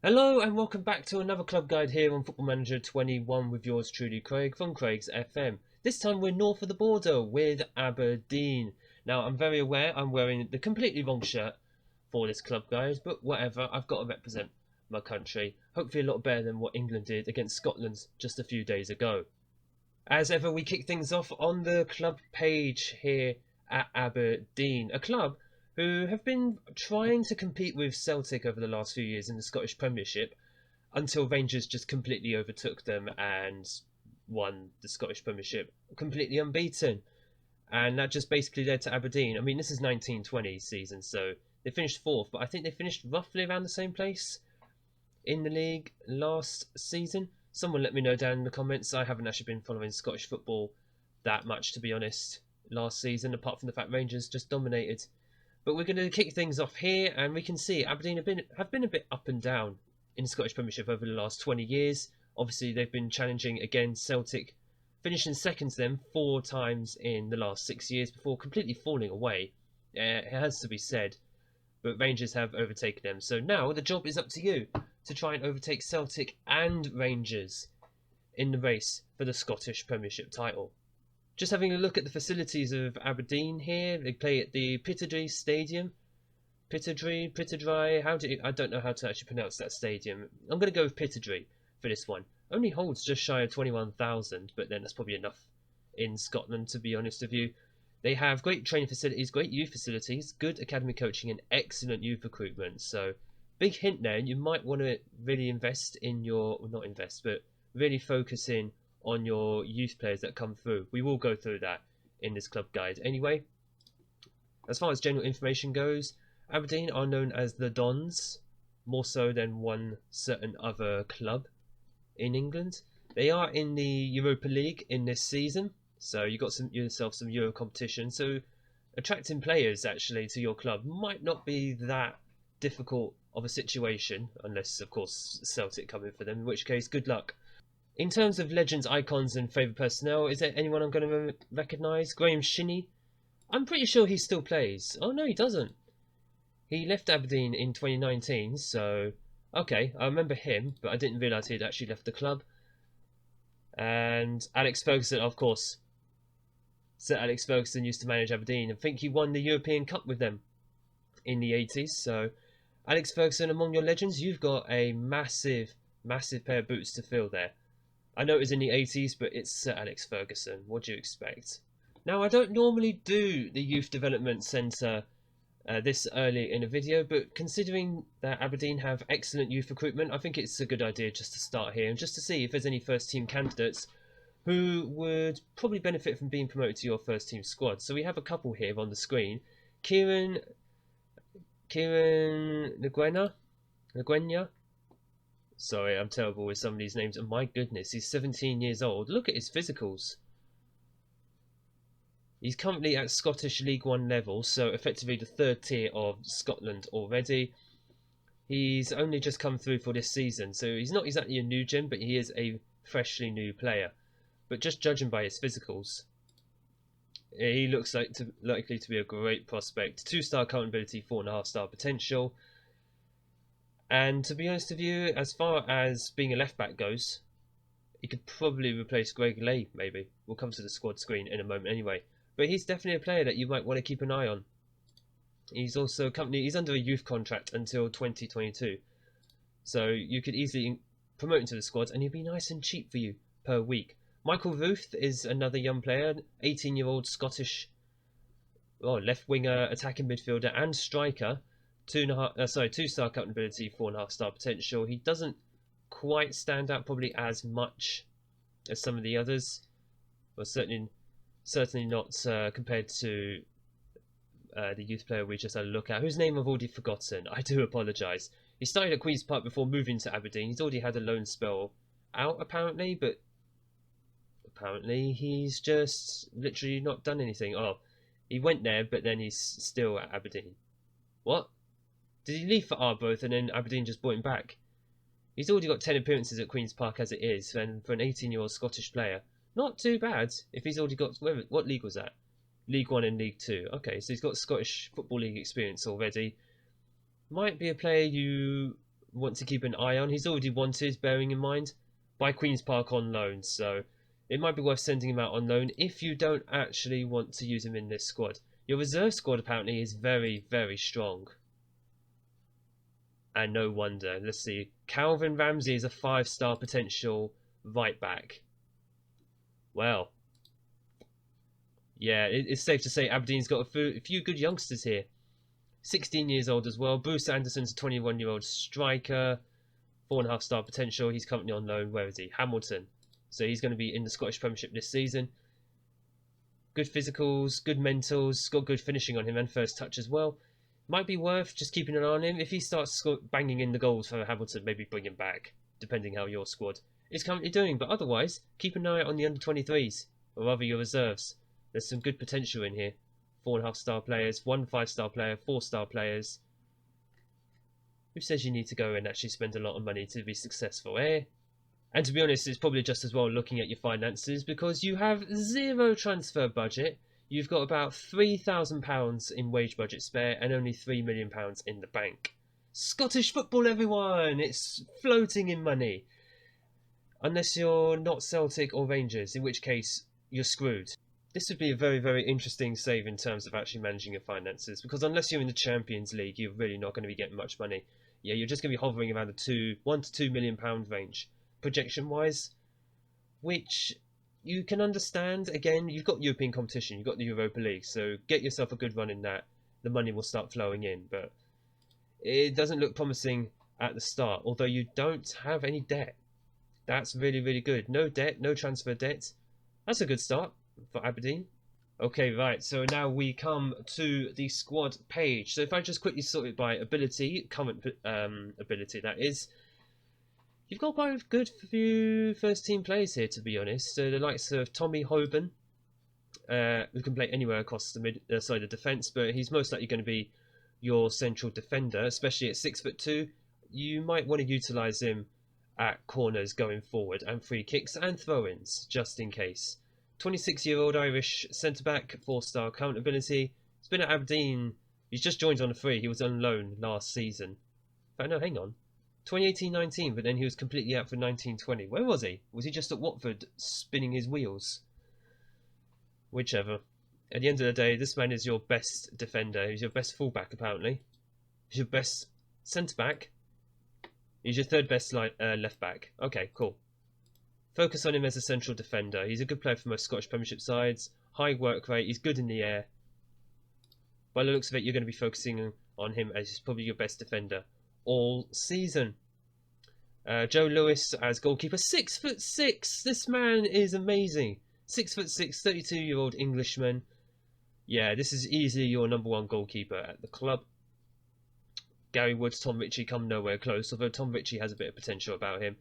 Hello and welcome back to another club guide here on Football Manager 21 with yours truly Craig from Craig's FM. This time we're north of the border with Aberdeen. Now I'm very aware I'm wearing the completely wrong shirt for this club guide, but whatever, I've got to represent my country. Hopefully a lot better than what England did against Scotland just a few days ago. As ever, we kick things off on the club page here at Aberdeen, a club who have been trying to compete with Celtic over the last few years in the Scottish Premiership until Rangers just completely overtook them and won the Scottish Premiership completely unbeaten. And that just basically led to Aberdeen. I mean, this is 1920 season, so they finished fourth, but I think they finished roughly around the same place in the league last season. Someone let me know down in the comments. I haven't actually been following Scottish football that much, to be honest, last season, apart from the fact Rangers just dominated. But we're going to kick things off here, and we can see Aberdeen have been a bit up and down in the Scottish Premiership over the last 20 years. Obviously, they've been challenging against Celtic, finishing second to them 4 times in the last 6 years before completely falling away. It has to be said, but Rangers have overtaken them. So now the job is up to you to try and overtake Celtic and Rangers in the race for the Scottish Premiership title. Just having a look at the facilities of Aberdeen here. They play at the Pittodrie Stadium. Pittodrie, I don't know how to actually pronounce that stadium. I'm going to go with Pittodrie for this one. Only holds just shy of 21,000, but then that's probably enough in Scotland, to be honest with you. They have great training facilities, great youth facilities, good academy coaching, and excellent youth recruitment. So, big hint there, you might want to really invest in your, well, not invest, but really focus in on your youth players that come through. We will go through that in this club guide anyway. As far as general information goes, Aberdeen are known as the Dons, more so than one certain other club in England. They are in the Europa League in this season, so you got yourself some Euro competition. So attracting players actually to your club might not be that difficult of a situation, unless of course Celtic come in for them, in which case good luck. In terms of legends, icons, and favourite personnel, is there anyone I'm going to recognise? Graham Shinney? I'm pretty sure he still plays. Oh no, he doesn't. He left Aberdeen in 2019, so okay, I remember him, but I didn't realise he'd actually left the club. And Alex Ferguson, of course. Sir Alex Ferguson used to manage Aberdeen. I think he won the European Cup with them in the 80s. So Alex Ferguson, among your legends, you've got a massive pair of boots to fill there. I know it was in the 80s, but it's Sir Alex Ferguson. What do you expect? Now, I don't normally do the Youth Development Centre this early in a video, but considering that Aberdeen have excellent youth recruitment, I think it's a good idea just to start here and just to see if there's any first team candidates who would probably benefit from being promoted to your first team squad. So we have a couple here on the screen. Kieran Nguema. Sorry, I'm terrible with some of these names. And my goodness, he's 17 years old. Look at his physicals. He's currently at Scottish League One level, so effectively the third tier of Scotland already. He's only just come through for this season, so he's not exactly a new gen, but he is a freshly new player. But just judging by his physicals, he looks likely to be a great prospect. 2-star current ability, 4.5-star potential. And to be honest with you, as far as being a left back goes, he could probably replace Greg Lay, maybe. We'll come to the squad screen in a moment anyway. But he's definitely a player that you might want to keep an eye on. He's also he's under a youth contract until 2022. So you could easily promote him to the squad and he'll be nice and cheap for you per week. Michael Ruth is another young player, 18-year-old Scottish left winger, attacking midfielder and striker. 2-star current ability, 4.5-star potential. He doesn't quite stand out probably as much as some of the others. Well, certainly not compared to the youth player we just had a look at, whose name I've already forgotten. I do apologise. He started at Queen's Park before moving to Aberdeen. He's already had a loan spell out apparently, but apparently he's just literally not done anything. Oh, he went there, but then he's still at Aberdeen. What? Did he leave for Arbroath and then Aberdeen just brought him back? He's already got 10 appearances at Queen's Park as it is, and for an 18-year-old Scottish player, not too bad. If he's already got, what league was that? League 1 and League 2. Okay, so he's got Scottish Football League experience already. Might be a player you want to keep an eye on. He's already wanted, bearing in mind, by Queen's Park on loan, so it might be worth sending him out on loan if you don't actually want to use him in this squad. Your reserve squad apparently is very, very strong. And no wonder. Let's see. Calvin Ramsey is a 5-star potential right back. Well, yeah, it's safe to say Aberdeen's got a few good youngsters here. 16 years old as well. Bruce Anderson's a 21-year-old striker. 4.5-star potential. He's currently on loan. Where is he? Hamilton. So he's going to be in the Scottish Premiership this season. Good physicals, good mentals, got good finishing on him and first touch as well. Might be worth just keeping an eye on him. If he starts banging in the goals for Hamilton, maybe bring him back, depending how your squad is currently doing. But otherwise, keep an eye on the under-23s, or rather your reserves. There's some good potential in here. 4.5-star players, 1 5-star player, 4-star players. Who says you need to go and actually spend a lot of money to be successful, eh? And to be honest, it's probably just as well looking at your finances, because you have 0 transfer budget. You've got about £3,000 in wage budget spare and only £3 million in the bank. Scottish football, everyone! It's floating in money. Unless you're not Celtic or Rangers, in which case you're screwed. This would be a very, very interesting save in terms of actually managing your finances, because unless you're in the Champions League, you're really not going to be getting much money. Yeah, you're just going to be hovering around the £1 to £2 million range, projection-wise, which you can understand. Again, you've got European competition, you've got the Europa League, so get yourself a good run in that. The money will start flowing in, but it doesn't look promising at the start, although you don't have any debt. That's really, really good. No debt, no transfer debt. That's a good start for Aberdeen. Okay, right, so now we come to the squad page. So if I just quickly sort it by ability, current ability that is, you've got quite a good few first team players here, to be honest. So the likes of Tommy Hoban, who can play anywhere across the side of defence, but he's most likely going to be your central defender, especially at 6'2". You might want to utilise him at corners going forward and free kicks and throw-ins, just in case. 26-year-old Irish centre-back, 4-star current ability. He's been at Aberdeen. He's just joined on a free. He was on loan last season. But no, hang on. 2018-19, but then he was completely out for 19-20. Where was he? Was he just at Watford spinning his wheels? Whichever. At the end of the day, this man is your best defender. He's your best fullback, apparently. He's your best centre-back. He's your third best left back. Okay, cool. Focus on him as a central defender. He's a good player for most Scottish Premiership sides. High work rate. He's good in the air. By the looks of it, you're going to be focusing on him as probably your best defender all season. Joe Lewis as goalkeeper. 6'6". This man is amazing. 6'6", 32-year-old Englishman. Yeah, this is easily your #1 goalkeeper at the club. Gary Woods, Tom Ritchie come nowhere close, although Tom Ritchie has a bit of potential about him.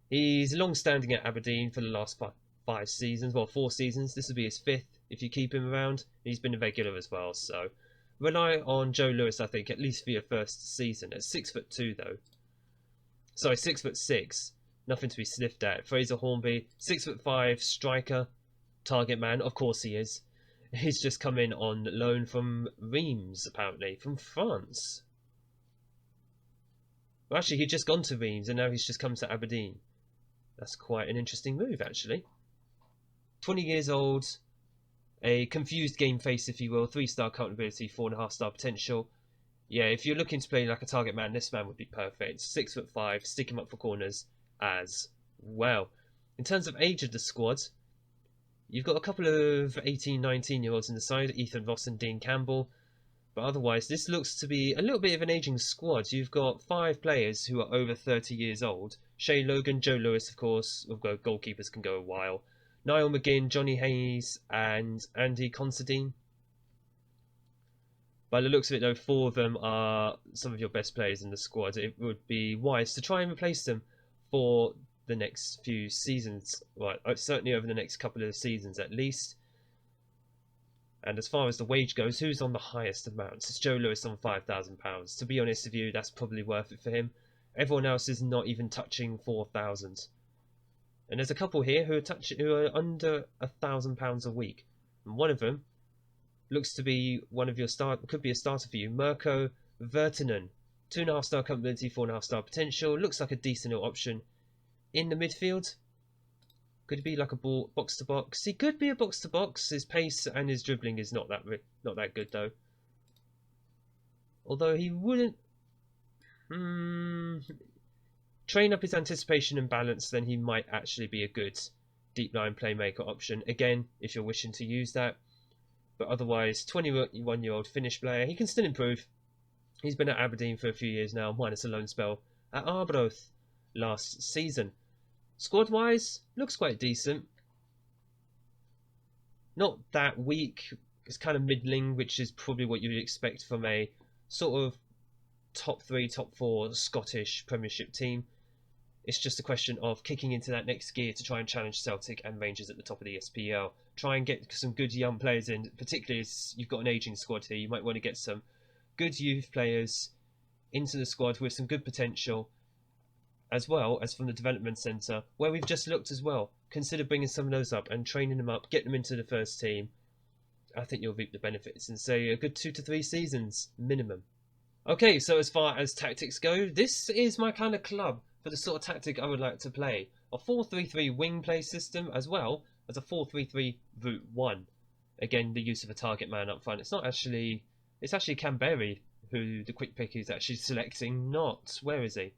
He's long-standing at Aberdeen for the last 4 seasons. This will be his 5th if you keep him around. He's been a regular as well, so rely on Joe Lewis, I think, at least for your first season. At 6'2", though. Sorry, 6'6". Nothing to be sniffed at. Fraser Hornby, 6'5", striker, target man. Of course he is. He's just come in on loan from Reims, apparently, from France. Well, actually, he'd just gone to Reims, and now he's just come to Aberdeen. That's quite an interesting move, actually. 20 years old, a confused game face, if you will. 3-star current ability, 4.5-star potential. Yeah, if you're looking to play like a target man, this man would be perfect. 6'5", stick him up for corners as well. In terms of age of the squad, you've got a couple of 18, 19-year-olds in the side, Ethan Ross and Dean Campbell. But otherwise, this looks to be a little bit of an ageing squad. You've got 5 players who are over 30 years old. Shay Logan, Joe Lewis, of course. Although goalkeepers can go a while. Niall McGinn, Johnny Hayes, and Andy Considine. By the looks of it, though, 4 of them are some of your best players in the squad. It would be wise to try and replace them for the next few seasons. Well, certainly over the next couple of seasons at least. And as far as the wage goes, who's on the highest amounts? It's Joe Lewis on £5,000. To be honest with you, that's probably worth it for him. Everyone else is not even touching 4,000. And there's a couple here who are under £1,000 a week. And one of them looks to be one of your could be a starter for you. Mirko Virtanen, 2.5 star capability, 4.5 star potential. Looks like a decent little option in the midfield. Could it be like a box to box? He could be a box to box. His pace and his dribbling is not that good though. Although he wouldn't train up his anticipation and balance, then he might actually be a good deep line playmaker option. Again, if you're wishing to use that. But otherwise, 21-year-old Finnish player. He can still improve. He's been at Aberdeen for a few years now, minus a loan spell at Arbroath last season. Squad-wise, looks quite decent. Not that weak. It's kind of middling, which is probably what you'd expect from a sort of top 3, top 4 Scottish Premiership team. It's just a question of kicking into that next gear to try and challenge Celtic and Rangers at the top of the SPL. Try and get some good young players in, particularly as you've got an ageing squad here. You might want to get some good youth players into the squad with some good potential, as well as from the development centre, where we've just looked as well. Consider bringing some of those up and training them up, get them into the first team. I think you'll reap the benefits in, say, a good 2 to 3 seasons minimum. Okay, so as far as tactics go, this is my kind of club for the sort of tactic I would like to play. A 4-3-3 wing play system, as well as a 4-3-3 route 1. Again, the use of a target man up front. It's actually Canberry who the quick pick is actually selecting, not, where is he?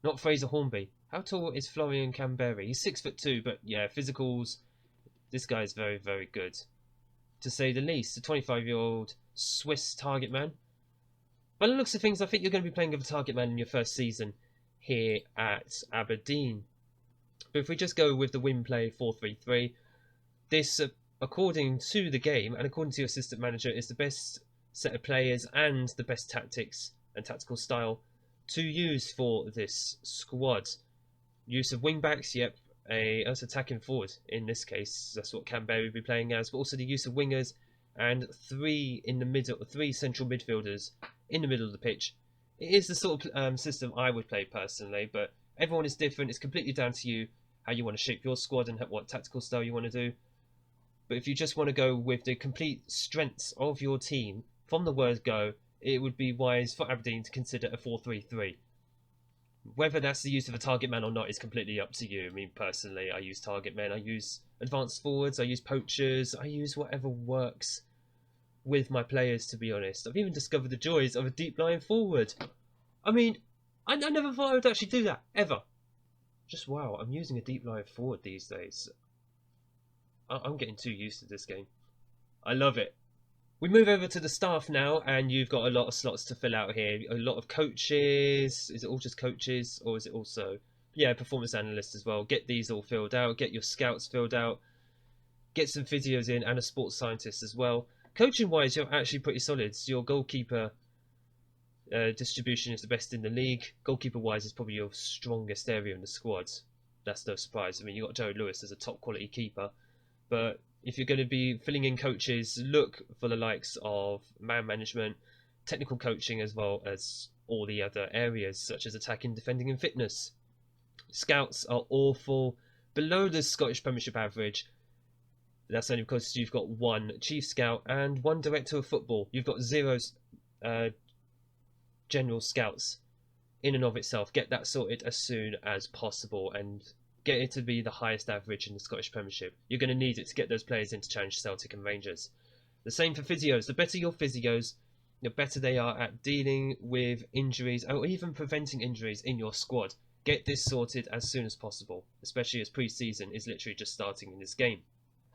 Not Fraser Hornby. How tall is Florian Canberry? He's 6'2", but yeah, physicals, this guy is very, very good, to say the least. A 25-year-old Swiss target man. By the looks of things, I think you're going to be playing with a target man in your first season here at Aberdeen. But if we just go with the win play 4-3-3, this, according to the game and according to your assistant manager, is the best set of players and the best tactics and tactical style to use for this squad. Use of wing backs, yep, that's attacking forward in this case. That's what Canberra will be playing as, but also the use of wingers and 3 in the middle, 3 central midfielders in the middle of the pitch. It is the sort of system I would play personally, but everyone is different. It's completely down to you how you want to shape your squad and what tactical style you want to do. But if you just want to go with the complete strengths of your team from the word go, it would be wise for Aberdeen to consider a 4-3-3. Whether that's the use of a target man or not is completely up to you. I mean, personally, I use target men, I use advanced forwards, I use poachers, I use whatever works with my players, to be honest. I've even discovered the joys of a deep line forward. I mean, I never thought I would actually do that, ever. Just wow, I'm using a deep line forward these days. I'm getting too used to this game. I love it. We move over to the staff now, and you've got a lot of slots to fill out here. A lot of coaches. Is it all just coaches, or is it also, yeah, performance analysts as well? Get these all filled out. Get your scouts filled out. Get some physios in, and a sports scientist as well. Coaching-wise, you're actually pretty solid. Your goalkeeper distribution is the best in the league. Goalkeeper-wise is probably your strongest area in the squad. That's no surprise. I mean, you've got Joe Lewis as a top-quality keeper, but if you're going to be filling in coaches, look for the likes of man management, technical coaching, as well as all the other areas, such as attacking, defending and fitness. Scouts are awful, below the Scottish Premiership average. That's only because you've got 1 chief scout and 1 director of football. You've got 0 general scouts in and of itself. Get that sorted as soon as possible and get it to be the highest average in the Scottish Premiership. You're going to need it to get those players in to challenge Celtic and Rangers. The same for physios. The better your physios, the better they are at dealing with injuries or even preventing injuries in your squad. Get this sorted as soon as possible, especially as pre-season is literally just starting in this game.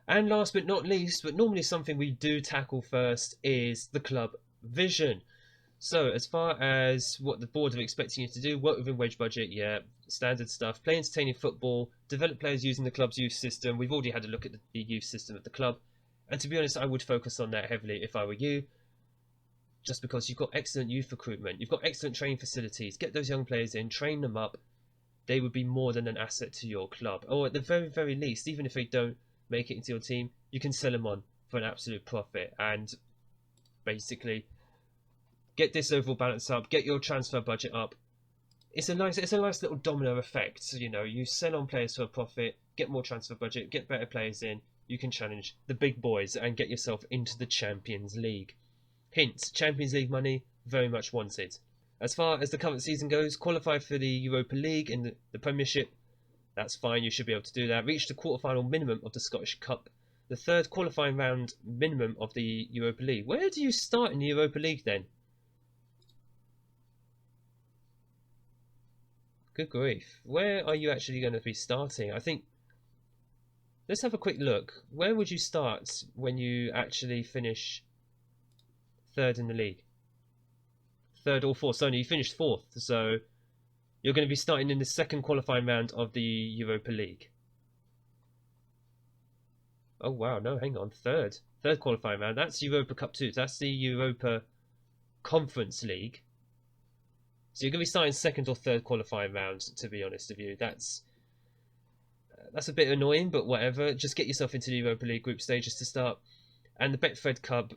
And last but not least, but normally something we do tackle first, is the club vision. So as far as what the board are expecting you to do, work within wage budget, yeah, standard stuff. Play entertaining football, develop players using the club's youth system. We've already had a look at the youth system at the club. And to be honest, I would focus on that heavily if I were you. Just because you've got excellent youth recruitment. You've got excellent training facilities. Get those young players in, train them up. They would be more than an asset to your club. Or at the very, very least, even if they don't make it into your team, you can sell them on for an absolute profit and basically get this overall balance up, get your transfer budget up. It's a nice little domino effect. You know, you sell on players for a profit, get more transfer budget, get better players in, you can challenge the big boys and get yourself into the Champions League. Hint, Champions League money very much wanted. As far as the current season goes, qualify for the Europa League in the Premiership. That's fine, you should be able to do that. Reach the quarterfinal minimum of the Scottish Cup. The third qualifying round minimum of the Europa League. Where do you start in the Europa League then? Good grief. Where are you actually going to be starting? I think... Let's have a quick look. Where would you start when you actually finish third in the league? Third or fourth? So you finished fourth, so you're going to be starting in the second qualifying round of the Europa League. Oh wow, no, hang on, third qualifying round. That's Europa Cup 2. That's the Europa Conference League. So you're going to be starting second or third qualifying round, to be honest with you. That's a bit annoying, but whatever. Just get yourself into the Europa League group stages to start. And the Betfred Cup,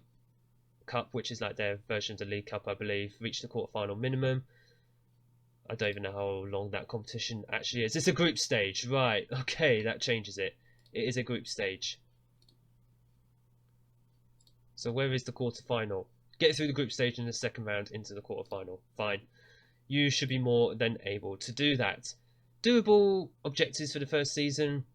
which is like their version of the League Cup, I believe, reached the quarterfinal minimum. I don't even know how long that competition actually is. It's a group stage, right? Okay, that changes it. It is a group stage. So where is the quarterfinal? Get through the group stage in the second round into the quarterfinal. Fine. You should be more than able to do that. Doable objectives for the first season.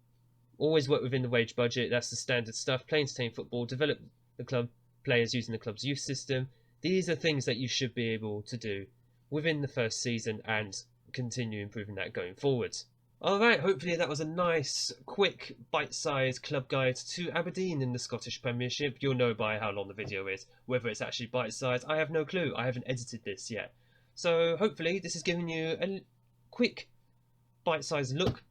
Always work within the wage budget. That's the standard stuff. Play entertaining football. Develop the club players using the club's youth system. These are things that you should be able to do within the first season and continue improving that going forward. Alright, hopefully that was a nice, quick, bite-sized club guide to Aberdeen in the Scottish Premiership. You'll know by how long the video is, whether it's actually bite-sized. I have no clue. I haven't edited this yet. So hopefully this has given you a quick, bite-sized look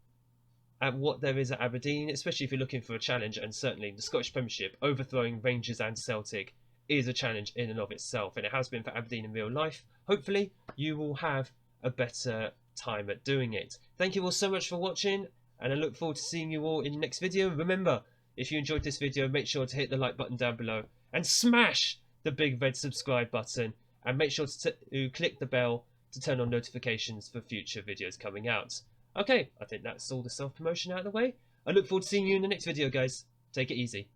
at what there is at Aberdeen, especially if you're looking for a challenge, and certainly the Scottish Premiership, overthrowing Rangers and Celtic is a challenge in and of itself, and it has been for Aberdeen in real life. Hopefully you will have a better time at doing it. Thank you all so much for watching, and I look forward to seeing you all in the next video. Remember, if you enjoyed this video, make sure to hit the like button down below and smash the big red subscribe button, and make sure to click the bell to turn on notifications for future videos coming out. Okay, I think that's all the self-promotion out of the way. I look forward to seeing you in the next video, guys. Take it easy.